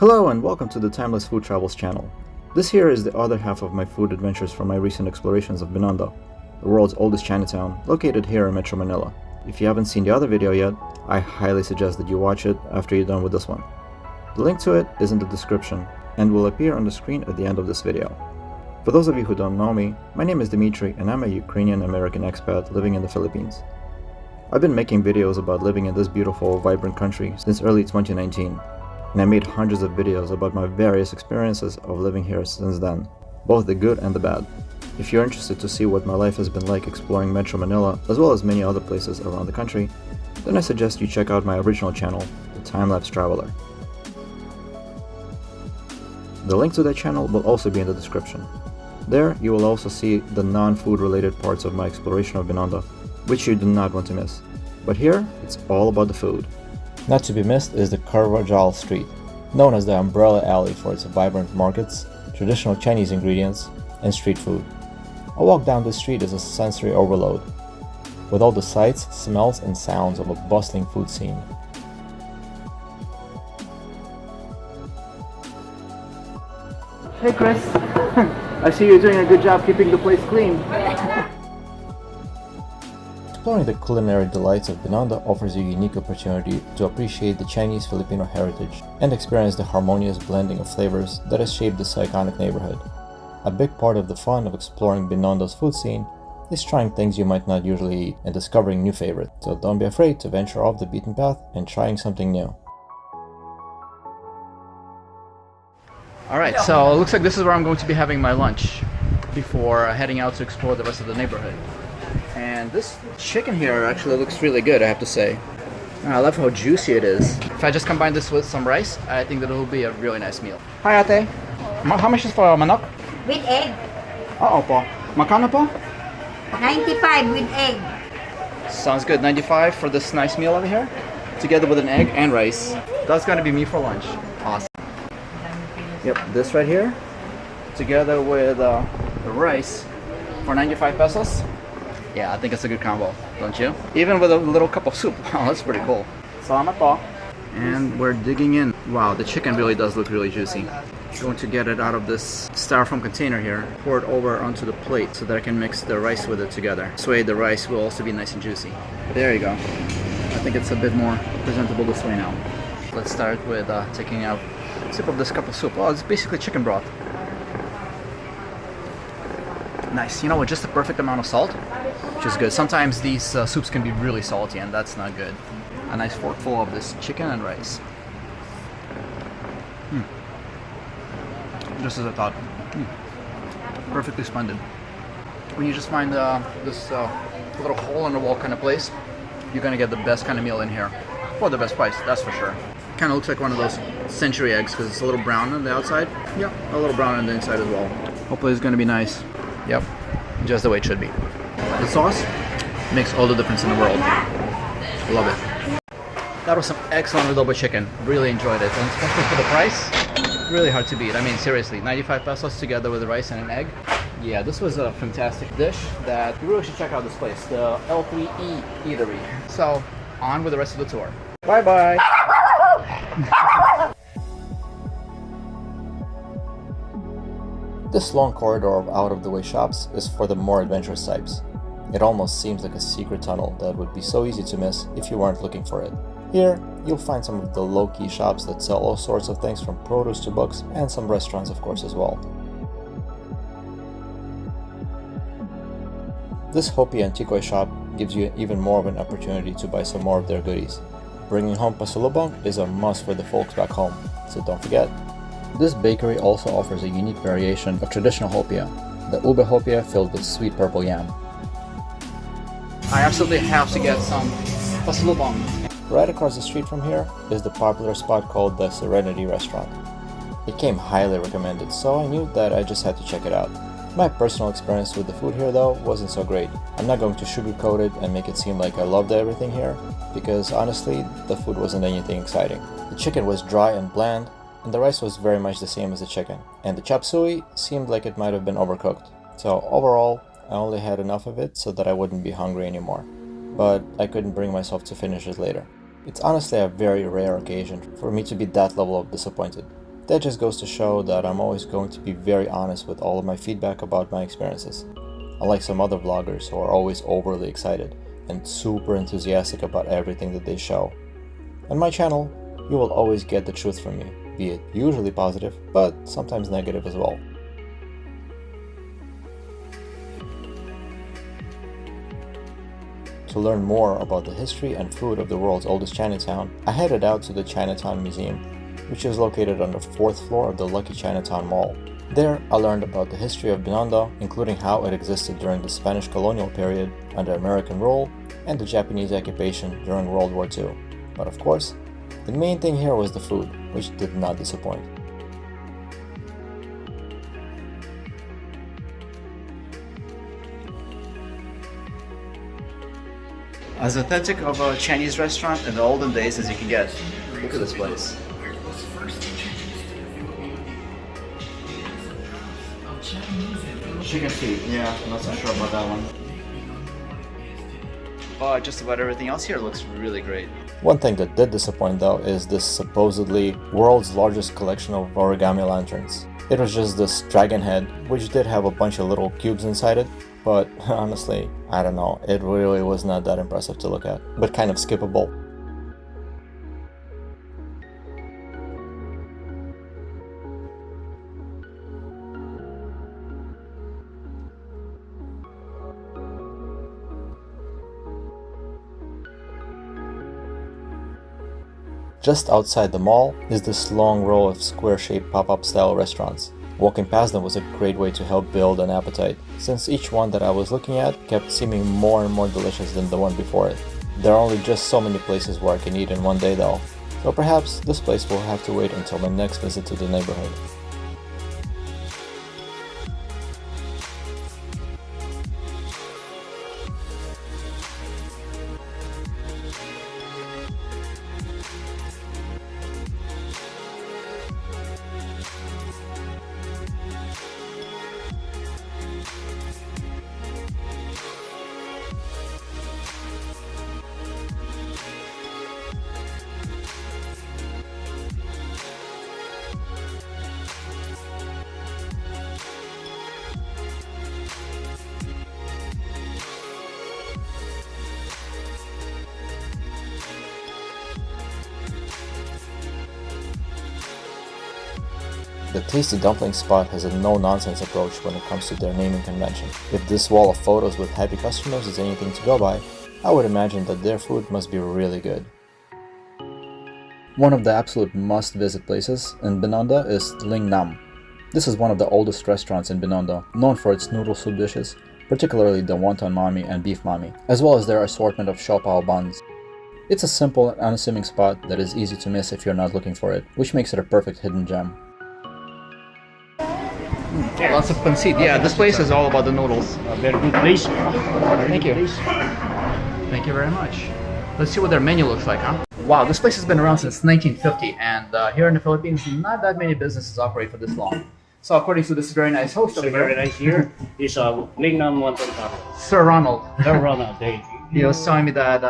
Hello and welcome to the Timelapse Food Travels channel. This here is the other half of my food adventures from my recent explorations of Binondo, the world's oldest Chinatown, located here in Metro Manila. If you haven't seen the other video yet, I highly suggest that you watch it after you're done with this one. The link to it is in the description and will appear on the screen at the end of this video. For those of you who don't know me, my name is Dimitri and I'm a Ukrainian-American expat living in the Philippines. I've been making videos about living in this beautiful, vibrant country since early 2019. And I made hundreds of videos about my various experiences of living here since then, both the good and the bad. If you're interested to see what my life has been like exploring Metro Manila as well as many other places around the country, then I suggest you check out my original channel, the Timelapse Traveler. The link to that channel will also be in the description. There you will also see the non-food related parts of my exploration of Binondo, which you do not want to miss. But here, it's all about the food. Not to be missed is the Caravajal Street, known as the umbrella alley for its vibrant markets, traditional Chinese ingredients, and street food. A walk down this street is a sensory overload, with all the sights, smells, and sounds of a bustling food scene. Hey Chris, I see you're doing a good job keeping the place clean. Exploring the culinary delights of Binondo offers a unique opportunity to appreciate the Chinese-Filipino heritage and experience the harmonious blending of flavors that has shaped this iconic neighborhood. A big part of the fun of exploring Binondo's food scene is trying things you might not usually eat and discovering new favorites, so don't be afraid to venture off the beaten path and trying something new. Alright, so it looks like this is where I'm going to be having my lunch before heading out to explore the rest of the neighborhood. And this chicken here actually looks really good, I have to say. I love how juicy it is. If I just combine this with some rice, I think that it will be a really nice meal. Hi ate! How much is for manok? With egg. Oo po. Magkano po? 95 with egg. Sounds good. 95 for this nice meal over here, together with an egg and rice. That's gonna be me for lunch. Awesome. Yep, this right here, together with the rice for 95 pesos. Yeah, I think it's a good combo, don't you? Even with a little cup of soup. Wow, that's pretty cool. Salamat po. And we're digging in. Wow, the chicken really does look really juicy. Going to get it out of this styrofoam container here, pour it over onto the plate so that I can mix the rice with it together. This way the rice will also be nice and juicy. There you go. I think it's a bit more presentable this way now. Let's start with taking out a sip of this cup of soup. Oh, it's basically chicken broth. Nice. You know what? Just the perfect amount of salt, which is good. Sometimes these soups can be really salty, and that's not good. A nice forkful of this chicken and rice. Just as I thought. Perfectly splendid. When you just find this little hole in the wall kind of place, you're gonna get the best kind of meal in here for the best price. That's for sure. Kind of looks like one of those century eggs because it's a little brown on the outside. Yep, a little brown on the inside as well. Hopefully it's gonna be nice. Yep, just the way it should be. The sauce makes all the difference in the world. Love it. That was some excellent adobo chicken. Really enjoyed it, and especially for the price, really hard to beat. I mean, seriously, 95 pesos together with the rice and an egg. Yeah, this was a fantastic dish that you really should check out this place, the L3E Eatery. So, on with the rest of the tour. Bye-bye! This long corridor of out-of-the-way shops is for the more adventurous types. It almost seems like a secret tunnel that would be so easy to miss if you weren't looking for it. Here, you'll find some of the low-key shops that sell all sorts of things from produce to books, and some restaurants of course as well. This Hopi Antiquoy shop gives you even more of an opportunity to buy some more of their goodies. Bringing home pasalubong is a must for the folks back home, so don't forget. This bakery also offers a unique variation of traditional hopia, the ube hopia filled with sweet purple yam. I absolutely have to get some pasalubong. Right across the street from here is the popular spot called the Serenity Restaurant. It came highly recommended, so I knew that I just had to check it out. My personal experience with the food here though wasn't so great. I'm not going to sugarcoat it and make it seem like I loved everything here, because honestly, the food wasn't anything exciting. The chicken was dry and bland, and the rice was very much the same as the chicken, and the chop suey seemed like it might have been overcooked. So overall, I only had enough of it so that I wouldn't be hungry anymore, but I couldn't bring myself to finish it later. It's honestly a very rare occasion for me to be that level of disappointed. That just goes to show that I'm always going to be very honest with all of my feedback about my experiences. Unlike some other vloggers who are always overly excited and super enthusiastic about everything that they show. On my channel, you will always get the truth from me, be it usually positive, but sometimes negative as well. To learn more about the history and food of the world's oldest Chinatown, I headed out to the Chinatown Museum, which is located on the 4th floor of the Lucky Chinatown Mall. There, I learned about the history of Binondo, including how it existed during the Spanish colonial period under American rule and the Japanese occupation during World War II. But of course, the main thing here was the food, which did not disappoint. As authentic of a Chinese restaurant in the olden days as you can get. Look at this place. Chicken feet, yeah, I'm not so sure about that one. But just about everything else here looks really great. One thing that did disappoint though is this supposedly world's largest collection of origami lanterns. It was just this dragon head, which did have a bunch of little cubes inside it, but honestly, I don't know, it really was not that impressive to look at, but kind of skippable. Just outside the mall is this long row of square-shaped pop-up style restaurants. Walking past them was a great way to help build an appetite, since each one that I was looking at kept seeming more and more delicious than the one before it. There are only just so many places where I can eat in one day though, so perhaps this place will have to wait until my next visit to the neighborhood. The Tasty Dumpling spot has a no-nonsense approach when it comes to their naming convention. If this wall of photos with happy customers is anything to go by, I would imagine that their food must be really good. One of the absolute must-visit places in Binondo is Ling Nam. This is one of the oldest restaurants in Binondo, known for its noodle soup dishes, particularly the wonton mami and beef mami, as well as their assortment of siopao buns. It's a simple and unassuming spot that is easy to miss if you're not looking for it, which makes it a perfect hidden gem. Lots of pancit. Yeah, this place is all about the noodles. A very good place. Thank you. Thank you very much. Let's see what their menu looks like, huh? Wow, this place has been around since 1950, and here in the Philippines, not that many businesses operate for this long. So according to this very nice host over Very here, nice here. Is Ling Nam wonton curry. Sir Ronald, They're Ronald. he was telling me that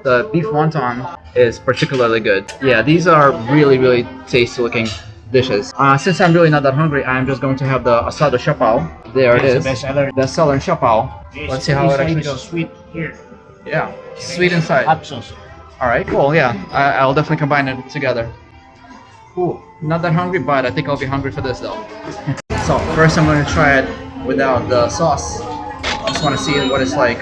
the beef wonton is particularly good. Yeah, these are really tasty looking dishes. Since I'm really not that hungry, I'm just going to have the asado siopao. There it is. The bestseller. Bestseller in siopao. Let's see how it actually is goes. sweet here. Yeah, sweet inside. Hot sauce. All right, cool. Yeah, I'll definitely combine it together. Ooh, not that hungry, but I think I'll be hungry for this though. So first, I'm going to try it without the sauce. I just want to see what it's like,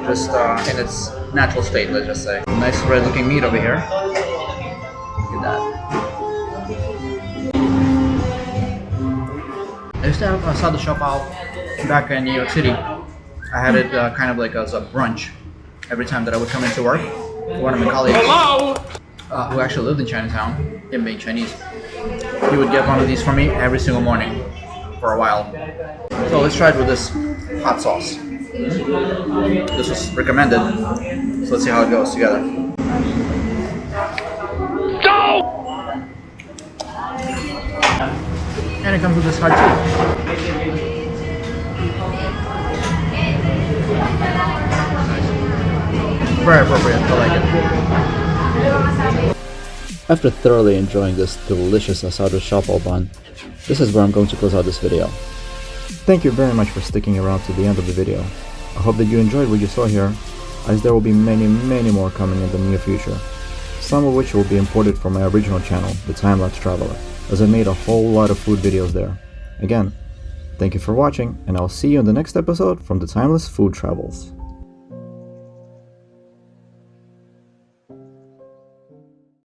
just in its natural state. Let's just say. Nice red-looking meat over here. Look at that. I used to have asado siopao back in New York City. I had it kind of like as a brunch every time that I would come into work. One of my colleagues, who actually lived in Chinatown, him being Chinese, he would get one of these for me every single morning for a while. So let's try it with this hot sauce. This was recommended, so let's see how it goes together. And it comes with this hot tea. Very appropriate, I like it. After thoroughly enjoying this delicious asado siopao bun, this is where I'm going to close out this video. Thank you very much for sticking around to the end of the video. I hope that you enjoyed what you saw here, as there will be many more coming in the near future, some of which will be imported from my original channel, the Timelapse Traveler, as I made a whole lot of food videos there. Again, thank you for watching, and I'll see you in the next episode from the Timeless Food Travels.